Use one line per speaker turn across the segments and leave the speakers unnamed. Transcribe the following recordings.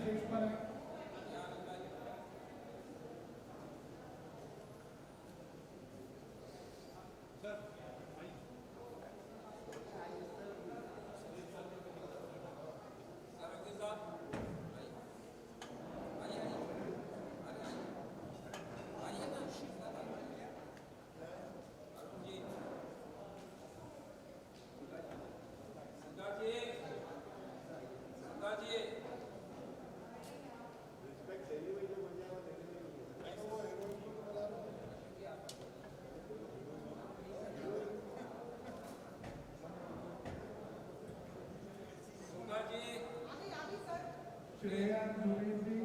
Stage पर आए। श्रेया जुबेर जी,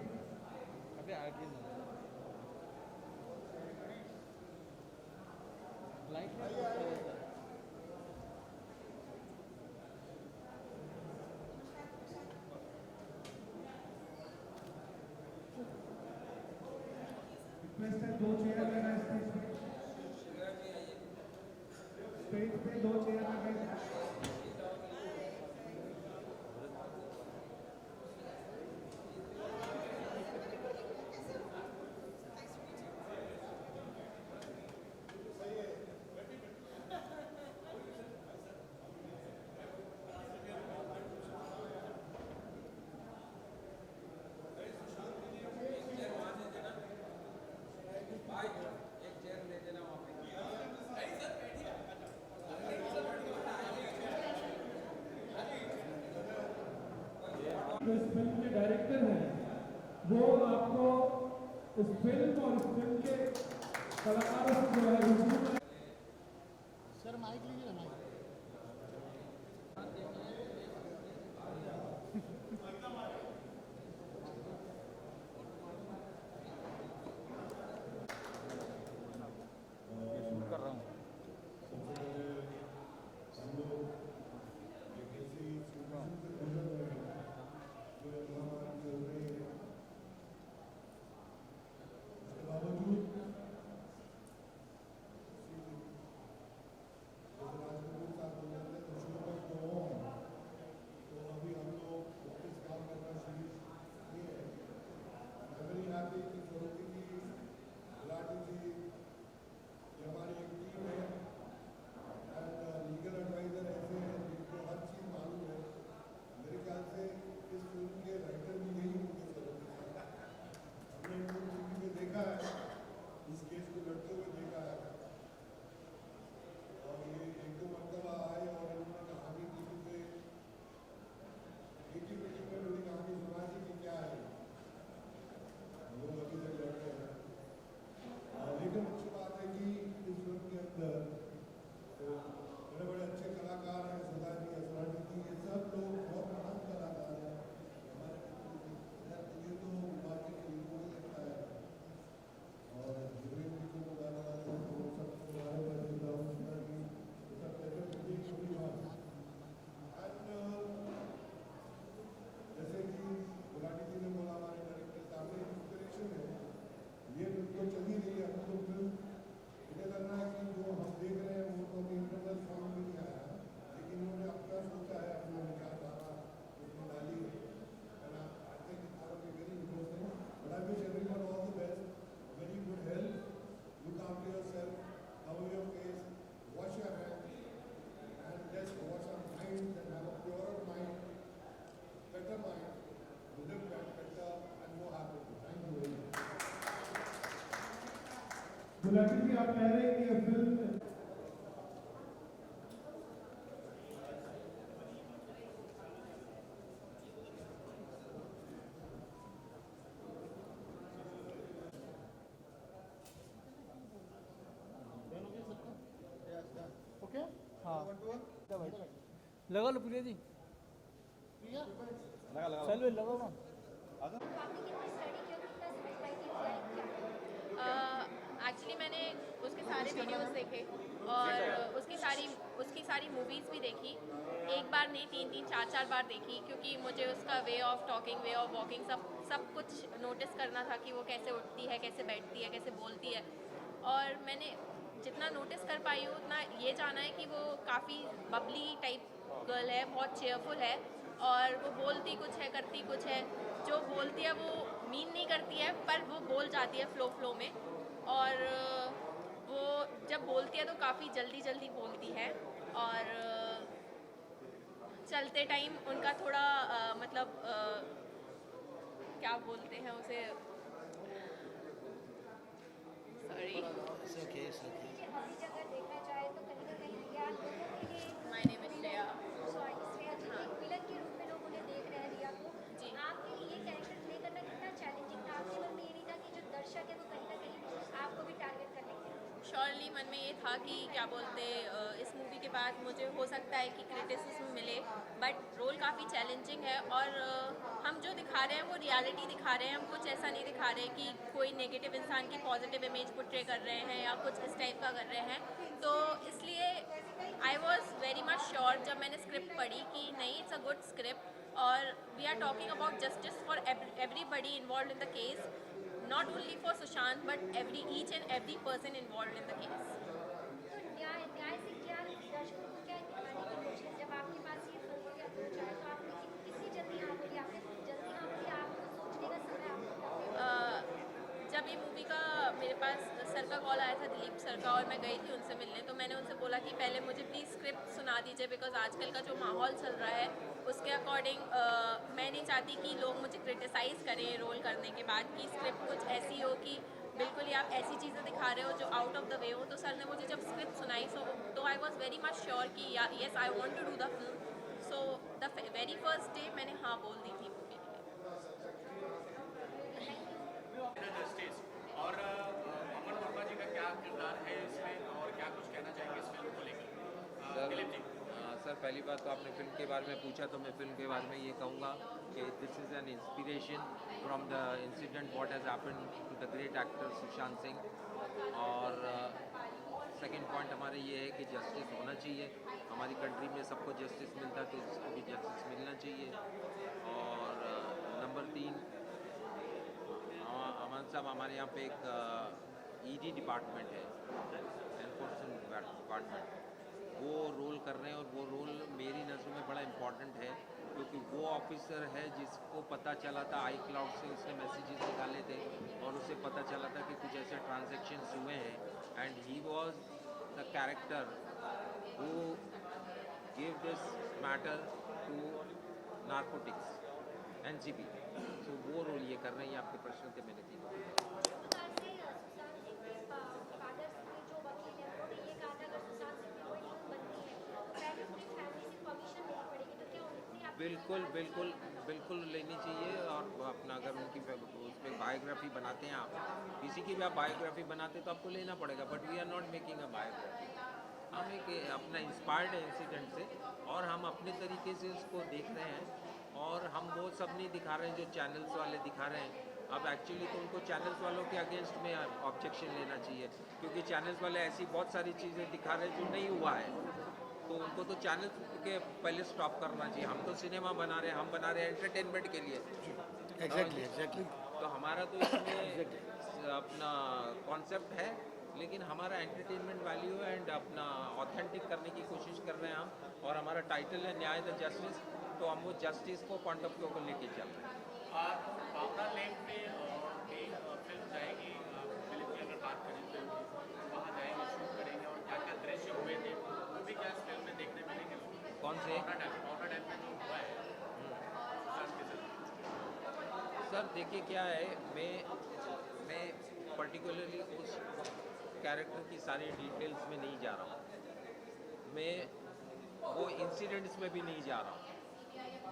अबे आगे ना लाइट
रिक्वेस्ट है 2 चेयर लेना स्टेज पे। स्टेज पे 2 चेयर लगाए। जो इस फिल्म के डायरेक्टर हैं वो आपको इस फिल्म और इस फिल्म के कलाकारों से जो है रूबरू
सर माइक लीजिए ना माइक।
शूट कर रहा हूँ।
हमारी एक टीम है एंड लीगल एडवाइजर ऐसे हैं जिनको हर चीज़ मालूम है। मेरे ख्याल से इस फिल्म के राइटर भी यही होंगे सरोगी साहब। हमने इनको टीवी में देखा है, इस केस को लड़ते हुए देखा है और ये एक दो मरतबा आए और इन्होंने कहानी टीवी पे एक ही मीटिंग में मेरी कहानी सुना दी कि क्या है हम लोग अभी तक लड़ते हैं। लेकिन अच्छी बात है कि इस फिल्म के अंदर तो बड़े बड़े अच्छे कलाकार हैं, सदा जी, असरानी जी, ये सब लोग बहुत महान कलाकार हैं हमारे। ये तो बाकी के लोगों को देखता है और जुबेर जी को गाने वाले तो सब तुम्हारे पर जिंदा सुंदर जी ये सब कहते हैं छोटी बात। जैसे कि गुलाटी जी ने बोला हमारे डायरेक्टर साहब ने इंस्पिरेशन है, ये फिल्म तो चली रही है। हमको तो फिल्म मुझे लग रहा है कि जो हम देख रहे हैं वो तो इंटरनल फॉर्म में नहीं आया, लेकिन उन्होंने अपना सोचा है, अपना विचारधारा उसमें डाली है। I think it's gonna be very interesting but I wish everyone all the best, very good health, look after yourself, cover your face, wash your hands and just wash your mind and have a pure mind, better mind, to live better and more happy. Thank you very much.
Gulati ji, आप कह रहे हैं कि ये film
okay
हाँ लगा लो प्रिया जी,
प्रिया
चलो लगाओ ना।
एक्चुअली मैंने उसके सारे वीडियोस देखे और उसकी सारी मूवीज़ भी देखी। एक बार नहीं, 3-3 4-4 बार देखी, क्योंकि मुझे उसका way of talking, way of walking सब कुछ नोटिस करना था कि वो कैसे उठती है, कैसे बैठती है, कैसे बोलती है। और मैंने जितना नोटिस कर पाई हूँ उतना ये जाना है कि वो काफ़ी बबली टाइप गर्ल है, बहुत चेयरफुल है और वो बोलती कुछ है, करती कुछ है। जो बोलती करती है पर वो बोल जाती है फ्लो में, और वो जब बोलती है तो काफ़ी जल्दी बोलती है, और चलते टाइम उनका थोड़ा मतलब क्या बोलते हैं उसे, सॉरी,
सके
अभी अगर देखा जाए तो कहीं ना कहीं रिया लोगों के लिए
my name is Shreya.
Sorry Shreya ji एक विलन के रूप में लोग उन्हें देख रहे हैं रिया को।
जी।
आपके लिए ये कैरेक्टर प्ले करना कितना चैलेंजिंग था? आपके मन में ये नहीं था कि जो दर्शक है वो कहीं ना कहीं आपको भी टारगेट कर लेंगे?
श्योरली मन में ये था कि क्या बोलते इस मूवी के बाद मुझे हो सकता है कि क्रिटिसिज्म मिले, बट रोल काफ़ी चैलेंजिंग है, और हम जो दिखा रहे हैं वो रियलिटी दिखा रहे हैं, हम कुछ ऐसा नहीं दिखा रहे कि कोई नेगेटिव इंसान की पॉजिटिव इमेज पोर्ट्रे कर रहे हैं या कुछ इस टाइप का कर रहे हैं। तो इसलिए I was very much sure जब मैंने स्क्रिप्ट पढ़ी कि नहीं, इट्स अ गुड स्क्रिप्ट, और we are talking about justice for everybody involve in the case, not only for Sushant but each and every person involved in the case.
तो न्याय से क्या दर्शकों को क्या दिखाने की कोशिश, जब आपके पास ये फिल्म की अप्रोच आया तो आपने कितनी जल्दी हाँ बोली? आपने जल्दी हाँ बोली, आपको सोचने का समय आपको
जब ये मूवी का मेरे पास सर का कॉल आया था, दिलीप सर का, और मैं गई थी उनसे मिलने, तो मैंने उनसे बोला कि पहले मुझे प्लीज़ स्क्रिप्ट सुना दीजिए, बिकॉज आजकल का जो माहौल चल रहा है उसके अकॉर्डिंग मैं नहीं चाहती कि लोग मुझे क्रिटिसाइज़ करें रोल करने के बाद, कि स्क्रिप्ट कुछ ऐसी हो कि बिल्कुल ही आप ऐसी चीज़ें दिखा रहे हो जो आउट ऑफ द वे हो। तो सर ने मुझे जब स्क्रिप्ट सुनाई तो I was very much sure कि yes I want to do the film. So the very first day मैंने हाँ बोल दी थी मूवी के लिए।
जस्टिस और अमन वर्मा जी का क्या किरदार है इसमें, और क्या कुछ कहना चाहेंगे इस फिल्म को लेकर? दिलीप जी।
सर पहली बात तो आपने फिल्म के बारे में पूछा, तो मैं फिल्म के बारे में ये कहूँगा कि this is an inspiration from the incident what has happened to the great actor Sushant Singh. और सेकंड पॉइंट हमारे ये है कि जस्टिस होना चाहिए, हमारी कंट्री में सबको जस्टिस मिलता है तो इसको भी जस्टिस मिलना चाहिए। और नंबर 3, अमन साहब हमारे यहाँ पे एक ईडी डिपार्टमेंट है, एनफोर्समेंट डिपार्टमेंट, वो रोल कर रहे हैं, और वो रोल मेरी नज़र में बड़ा इम्पॉर्टेंट है, क्योंकि वो ऑफिसर है जिसको पता चला था आई क्लाउड से उसने मैसेजेस निकाले थे, और उसे पता चला था कि कुछ ऐसे ट्रांजैक्शंस हुए हैं, and he was the character who give this matter to narcotics NCB. तो वो रोल ये कर रहे हैं। ये आपके प्रश्न थे, मैंने दिए।
सुशांत सिंह के फादर के जो वकील हैं उन्होंने ये कहा था अगर सुशांत सिंह की कोई फिल्म बनती है तो पहले पूरी फैमिली से परमिशन लेनी पड़ेगी, तो क्या उनसे आप
बिल्कुल लेनी चाहिए। और अपना अगर उनकी उस पर बायोग्राफी बनाते हैं, आप किसी की भी आप बायोग्राफी बनाते हैं तो आपको लेना पड़ेगा, but we are not making a biography. हम एक अपना इंस्पायर्ड है इंसिडेंट से, और हम अपने तरीके से उसको देख रहे हैं, और हम वो सब नहीं दिखा रहे हैं जो चैनल्स वाले दिखा रहे हैं। अब एक्चुअली तो उनको चैनल्स वालों के अगेंस्ट में ऑब्जेक्शन लेना चाहिए, क्योंकि चैनल्स वाले ऐसी बहुत सारी चीज़ें दिखा रहे हैं जो नहीं हुआ है, तो उनको तो चैनल्स के पहले स्टॉप करना चाहिए। हम तो सिनेमा बना रहे हैं, हम बना रहे हैं एंटरटेनमेंट के लिए।
एग्जैक्टली
तो हमारा तो इसमें अपना कॉन्सेप्ट है, लेकिन हमारा एंटरटेनमेंट वैल्यू है, एंड अपना ऑथेंटिक करने की कोशिश कर रहे हैं हम, और हमारा टाइटल है न्याय द जस्टिस, तो हम वो जस्टिस को पॉइंट ऑफ व्यू को लेके चल रहे हैं।
भावना लेक पे एक फिल्म जाएगी, फिल्म की अगर बात करें तो वहाँ जाएंगे, शूट करेंगे, और क्या क्या दृश्य हुए थे वो भी क्या इस फिल्म में देखने मिलेंगे?
कौन से?
भावना डैम में जो हुआ है सुशांत के साथ।
सर देखिए क्या है, मैं पर्टिकुलरली उस कैरेक्टर की सारी डिटेल्स में नहीं जा रहा हूँ, मैं वो इंसिडेंट्स में भी नहीं जा रहा हूँ,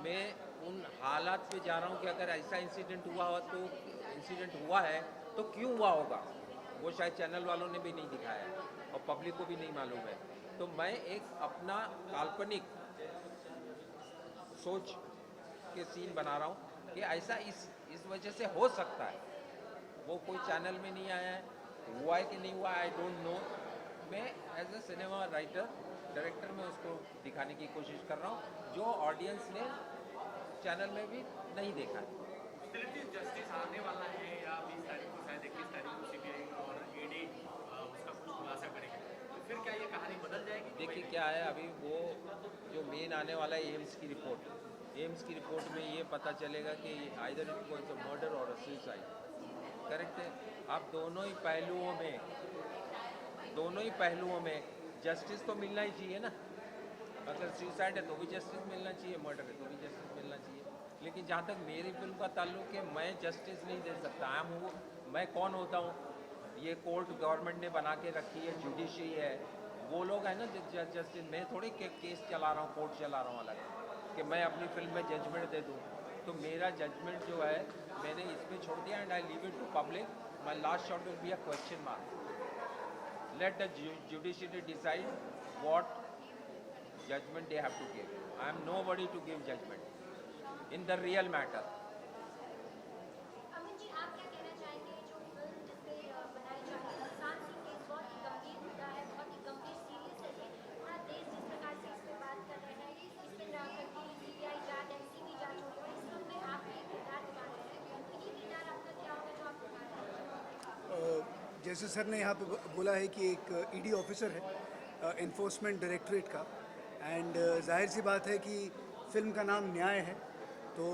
मैं उन हालात पे जा रहा हूँ कि अगर ऐसा इंसिडेंट हुआ है तो क्यों हुआ होगा, वो शायद चैनल वालों ने भी नहीं दिखाया है और पब्लिक को भी नहीं मालूम है। तो मैं एक अपना काल्पनिक सोच के सीन बना रहा हूँ कि ऐसा इस वजह से हो सकता है। वो कोई चैनल में नहीं आया है, हुआ है कि नहीं हुआ आई डोंट नो। मैं as a cinema writer director में उसको दिखाने की कोशिश कर रहा हूँ जो ऑडियंस ने चैनल में भी नहीं देखा है।
जस्टिस आने वाला है या 20 तारीख को, शायद 21 तारीख को सीबीआई और ईडी उसका कुछ खुलासा करेंगे, तो फिर क्या ये कहानी बदल जाएगी?
देखिए क्या है, अभी वो जो मेन आने वाला है एम्स की रिपोर्ट में ये पता चलेगा कि either it was a murder और अ सुसाइड। करेक्ट है। आप दोनों ही पहलुओं में जस्टिस तो मिलना ही चाहिए ना। अगर सुसाइड है तो भी जस्टिस मिलना चाहिए, मर्डर है तो भी जस्टिस मिलना चाहिए। लेकिन जहाँ तक मेरी फिल्म का ताल्लुक है, मैं जस्टिस नहीं दे सकता। मैं कौन होता हूँ? ये कोर्ट गवर्नमेंट ने बना के रखी है, जुडिशरी है, वो लोग है ना जस्टिस। मैं थोड़ी केस चला रहा हूँ, कोर्ट चला रहा हूँ अलग, कि मैं अपनी फिल्म में जजमेंट दे दूँ। तो मेरा जजमेंट जो है मैंने इस पर छोड़ दिया, and I leave it to public. My last shot will be a question mark. Let the judiciary decide what judgment they have to give. I am nobody to give judgment in the real matter.
Aman ji, आप क्या कहना चाहेंगे जो film जिसपे बनाई जा रही है सुशांत सिंह केस बहुत ही गंभीर मुद्दा है, बहुत ही गंभीर सीरियस है ये। पूरा देश जिस प्रकार से इस पे बात कर रहे हैं, इस पे जाकर के सीबीआई जांच, एनसीबी जांच हो रही है, इस फिल्म में आप एक किरदार निभा रहे हैं, तो ये किरदार आपका क्या होगा जो आप निभा रहे हैं?
जैसे सर ने यहाँ पे बोला है कि एक ईडी ऑफिसर है इन्फोर्समेंट डायरेक्टरेट का, एंड जाहिर सी बात है कि फ़िल्म का नाम न्याय है, तो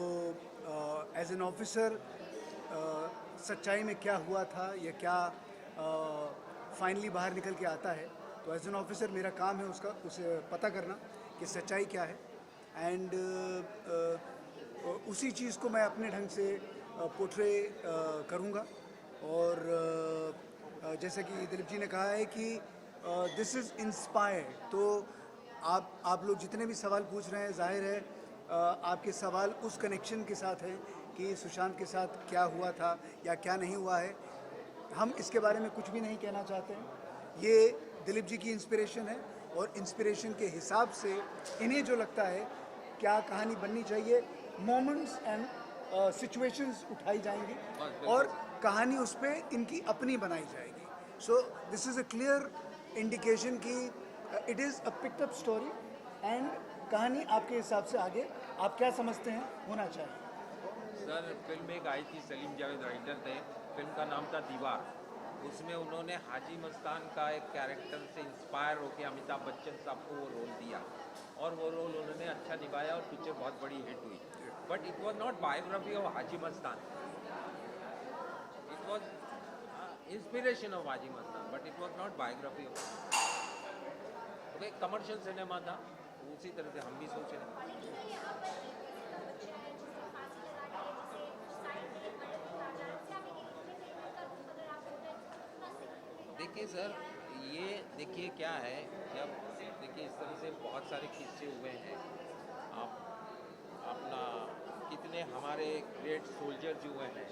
एज एन ऑफिसर सच्चाई में क्या हुआ था या क्या फाइनली बाहर निकल के आता है, तो एज एन ऑफिसर मेरा काम है उसे पता करना कि सच्चाई क्या है, एंड उसी चीज़ को मैं अपने ढंग से पोर्ट्रे करूँगा। और जैसा कि दिलीप जी ने कहा है कि दिस इज़ इंस्पायर्ड, तो आप लोग जितने भी सवाल पूछ रहे हैं, जाहिर है आपके सवाल उस कनेक्शन के साथ हैं कि सुशांत के साथ क्या हुआ था या क्या नहीं हुआ है। हम इसके बारे में कुछ भी नहीं कहना चाहते हैं। ये दिलीप जी की इंस्पिरेशन है, और इंस्पिरेशन के हिसाब से इन्हें जो लगता है क्या कहानी बननी चाहिए, मोमेंट्स एंड सिचुएशंस उठाई जाएंगी और कहानी उस पर इनकी अपनी बनाई जाएगी। So this is a clear indication कि it is a picked up story, and कहानी आपके हिसाब से आगे आप क्या समझते हैं होना चाहिए।
सर, फिल्म एक आई थी, सलीम जावेद राइटर थे, फिल्म का नाम था दीवार। उसमें उन्होंने हाजी मस्तान का एक कैरेक्टर से इंस्पायर होकर अमिताभ बच्चन साहब को वो रोल दिया, और वो रोल उन्होंने अच्छा निभाया और पिक्चर बहुत बड़ी हिट हुई। But it was not biography of Haji Mastan, it was inspiration of Haji Mastan, but it was not biography of. Okay, commercial cinema था, उसी तरह से हम भी सोच रहे हैं। देखिए सर, ये देखिए क्या है, जब देखिए इस तरह से बहुत सारे किस्से हुए हैं। आप अपना कितने हमारे ग्रेट सोल्जर जो हुए हैं,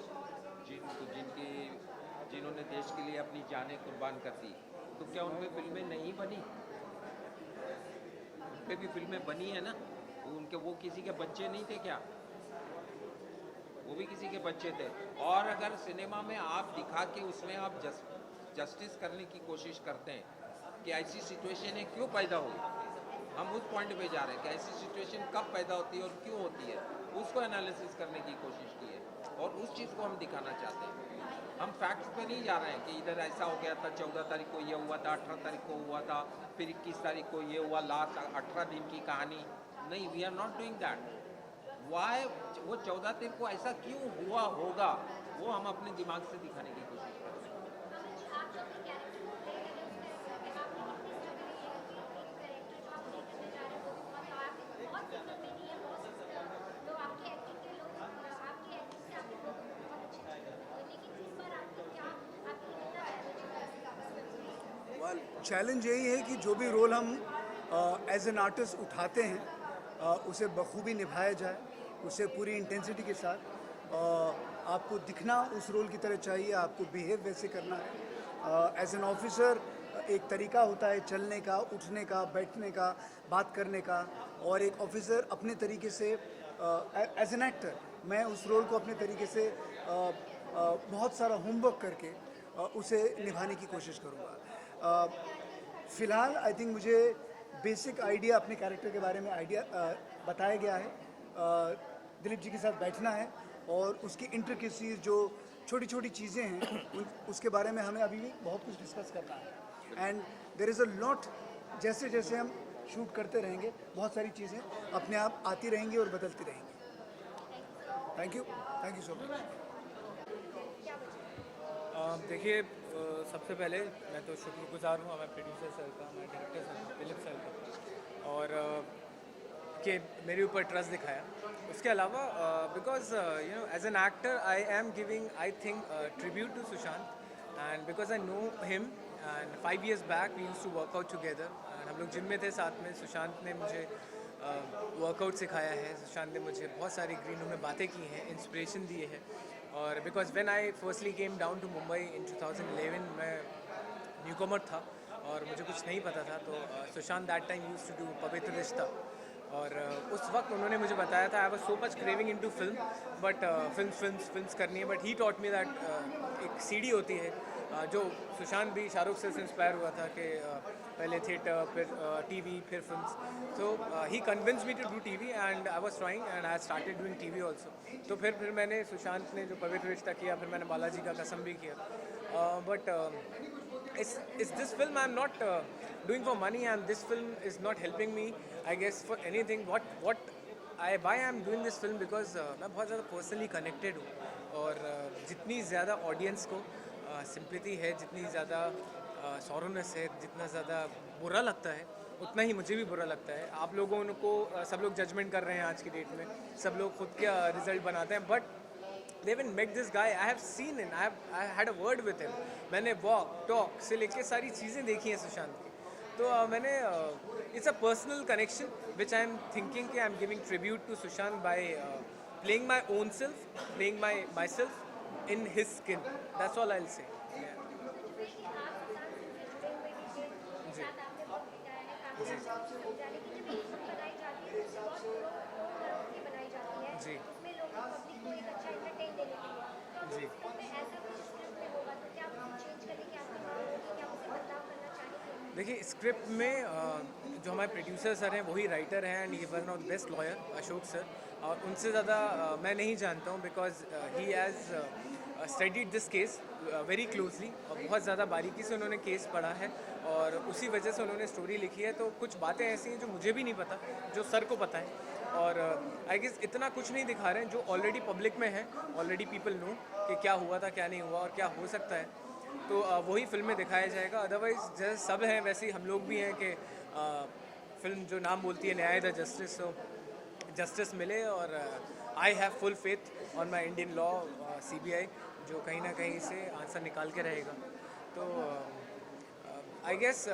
जिन्होंने देश के लिए अपनी जानें कुर्बान कर दी, तो क्या उन पर फिल्में नहीं बनी? उन पर भी फिल्में बनी है ना। वो किसी के बच्चे नहीं थे क्या? वो भी किसी के बच्चे थे। और अगर सिनेमा में आप दिखा के उसमें आप जस्टिस करने की कोशिश करते हैं कि ऐसी सिचुएशन है क्यों पैदा हुई, हम उस पॉइंट पे जा रहे हैं कि ऐसी सिचुएशन कब पैदा होती है और क्यों होती है, उसको एनालिसिस करने की कोशिश की है, और उस चीज़ को हम दिखाना चाहते हैं। हम फैक्ट्स पे नहीं जा रहे हैं कि इधर ऐसा हो गया था, 14 तारीख को ये हुआ था, 18 तारीख को हुआ था, फिर 21 तारीख को ये हुआ, लास्ट 18 दिन की कहानी नहीं। We are not doing that. Why वो 14 तारीख को ऐसा क्यों हुआ होगा, वो हम अपने दिमाग से दिखाने की कोशिश कर रहे हैं।
चैलेंज यही है कि जो भी रोल हम एज एन आर्टिस्ट उठाते हैं उसे बखूबी निभाया जाए, उसे पूरी इंटेंसिटी के साथ। आपको दिखना उस रोल की तरह चाहिए, आपको बिहेव वैसे करना है। एज एन ऑफिसर एक तरीका होता है चलने का, उठने का, बैठने का, बात करने का, और एक ऑफिसर अपने तरीके से एज एन एक्टर मैं उस रोल को अपने तरीके से बहुत सारा होमवर्क करके उसे निभाने की कोशिश करूँगा। फ़िलहाल आई थिंक मुझे बेसिक आइडिया अपने कैरेक्टर के बारे में बताया गया है। दिलीप जी के साथ बैठना है और उसकी इंट्रिकेसीज जो छोटी छोटी चीज़ें हैं उसके बारे में हमें अभी भी बहुत कुछ डिस्कस करना है। And there is a lot, जैसे जैसे हम शूट करते रहेंगे बहुत सारी चीज़ें अपने आप आती रहेंगी और बदलती रहेंगी। Thank you so much.
क्या वजह?
देखिए सबसे पहले मैं तो शुक्रगुजार हूँ हमारे प्रोड्यूसर सर का, हमारे डायरेक्टर सर का, फिलिप सर का, और कि मेरे ऊपर ट्रस्ट दिखाया। उसके अलावा because you know as an actor I am giving I think tribute to Sushant, and because I know him and 5 years back we used to work out together, and हम लोग जिम में थे साथ में। सुशांत ने मुझे वर्कआउट सिखाया है, सुशांत ने मुझे बहुत सारी ग्रीन रूम में बातें की हैं, इंस्पिरेशन दिए हैं। और because when I firstly came down to Mumbai in 2011 मैं न्यूकमर था और मुझे कुछ नहीं पता था, तो Sushant that time used to do Pavitra Rishta, और उस वक्त उन्होंने मुझे बताया था I was so much craving into film, but films करनी है, but he taught me that एक सीढ़ी होती है, जो सुशांत भी शाहरुख से इंस्पायर हुआ था कि पहले थिएटर, फिर टीवी, फिर films. So he convince me to do TV and I was trying and I started doing TV also. तो फिर मैंने सुशांत ने जो पवित्र रिश्ता किया, फिर मैंने बालाजी का कसम भी किया, but is this film I'm not doing for money, and this film is not helping me I guess for anything. Why I'm doing this film because मैं बहुत ज़्यादा पर्सनली कनेक्टेड हूँ, और जितनी ज़्यादा ऑडियंस को सिंपैथी है, जितनी ज़्यादा सॉरोनेस है, जितना ज़्यादा बुरा लगता है, उतना ही मुझे भी बुरा लगता है। आप लोगों को सब लोग जजमेंट कर रहे हैं आज की डेट में, सब लोग खुद का रिजल्ट बनाते हैं, but they even met this guy. I have seen him. I had a word with him. मैंने walk, talk से लेके सारी चीज़ें देखी हैं सुशांत की। तो मैंने it's a personal connection which I am thinking कि I am giving tribute to Sushant by playing my own self, playing myself in his skin. That's all I'll say. जी जी देखिए, स्क्रिप्ट में जो हमारे प्रोड्यूसर सर हैं वही writer हैं, and he one of the best lawyer Ashok sir, और उनसे ज़्यादा मैं नहीं जानता हूँ, because he has studied this case very closely, और बहुत ज़्यादा बारीकी से उन्होंने केस पढ़ा है, और उसी वजह से उन्होंने स्टोरी लिखी है। तो कुछ बातें ऐसी हैं जो मुझे भी नहीं पता, जो सर को पता है, और आई गेस इतना कुछ नहीं दिखा रहे हैं जो ऑलरेडी पब्लिक में है, ऑलरेडी पीपल नो कि क्या हुआ था, क्या नहीं हुआ और क्या हो सकता है। तो वही फिल्म में दिखाया जाएगा। अदरवाइज जैसे सब हैं वैसे ही हम लोग भी हैं कि फिल्म जो नाम बोलती है न्याय द जस्टिस, तो जस्टिस मिले, और I have full faith on my Indian law, CBI जो कहीं ना कहीं से आंसर निकाल के रहेगा। तो आई गेस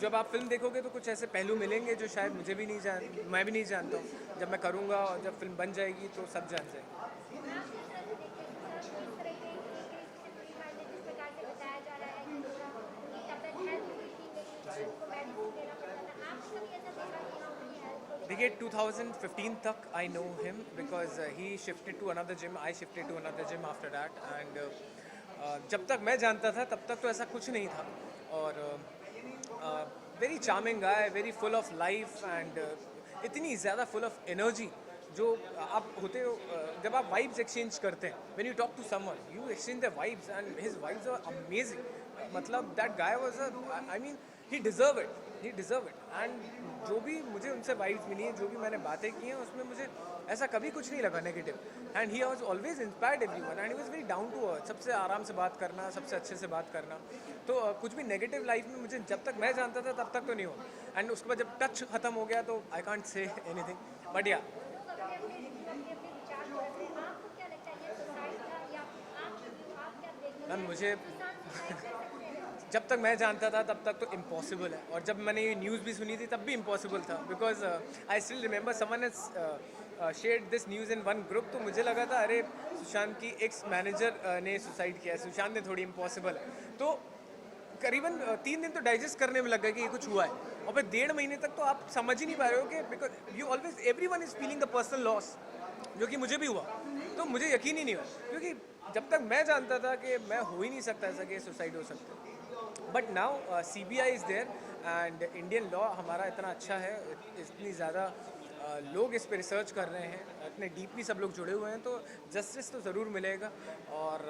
जब आप फिल्म देखोगे तो कुछ ऐसे पहलू मिलेंगे जो शायद मुझे भी मैं भी नहीं जानता हूँ। जब मैं करूँगा और जब फिल्म बन जाएगी तो सब जान जाएंगे। देखिए 2015 तक I know him because he shifted to another gym, I shifted to another gym after that, and जब तक मैं जानता था तब तक तो ऐसा कुछ नहीं था, और very charming guy, very full of life, and इतनी ज़्यादा फुल ऑफ एनर्जी जो आप होते हो जब आप वाइब्स एक्सचेंज करते हैं, when you talk to someone you exchange the vibes, and his vibes are amazing. मतलब that guy was I mean he deserve it, and जो भी मुझे उनसे वाइब्स मिली हैं, जो भी मैंने बातें की हैं, उसमें मुझे ऐसा कभी कुछ नहीं लगा negative, and he was always inspired everyone, and he was very down to earth, सबसे आराम से बात करना, सबसे अच्छे से बात करना। तो कुछ भी नेगेटिव लाइफ में मुझे जब तक मैं जानता था तब तक तो नहीं हुआ, एंड उसके बाद जब टच खत्म हो गया तो I can't say anything, but या मैम मुझे जब तक मैं जानता था तब तक तो इम्पॉसिबल है, और जब मैंने ये न्यूज़ भी सुनी थी तब भी इम्पॉसिबल था, because I still remember someone has shared this news in one group, तो मुझे लगा था अरे सुशांत की एक्स मैनेजर ने सुसाइड किया है, सुशांत ने, थोड़ी इम्पॉसिबल है। तो करीबन 3 दिन तो डाइजेस्ट करने में लग गया कि ये कुछ हुआ है, और फिर 1.5 महीने तक तो आप समझ ही नहीं पा रहे हो कि because you always everyone is feeling the personal loss, जो कि मुझे भी हुआ, तो मुझे यकीन ही नहीं हुआ, क्योंकि जब तक मैं जानता था कि मैं हो ही नहीं सकता ऐसा कि सुसाइड हो सकता है। But now CBI is there, and Indian law हमारा इतना अच्छा है, इतनी ज़्यादा लोग इस पे रिसर्च कर रहे हैं, इतने डीपली सब लोग जुड़े हुए हैं, तो जस्टिस तो ज़रूर मिलेगा, और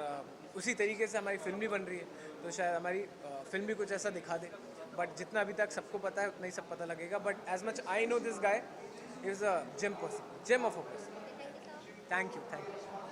उसी तरीके से हमारी फिल्म भी बन रही है, तो शायद हमारी फिल्म भी कुछ ऐसा दिखा दे। बट जितना अभी तक सबको पता है उतना ही सब पता लगेगा, but as much I know this guy is a gem of a person. Thank you.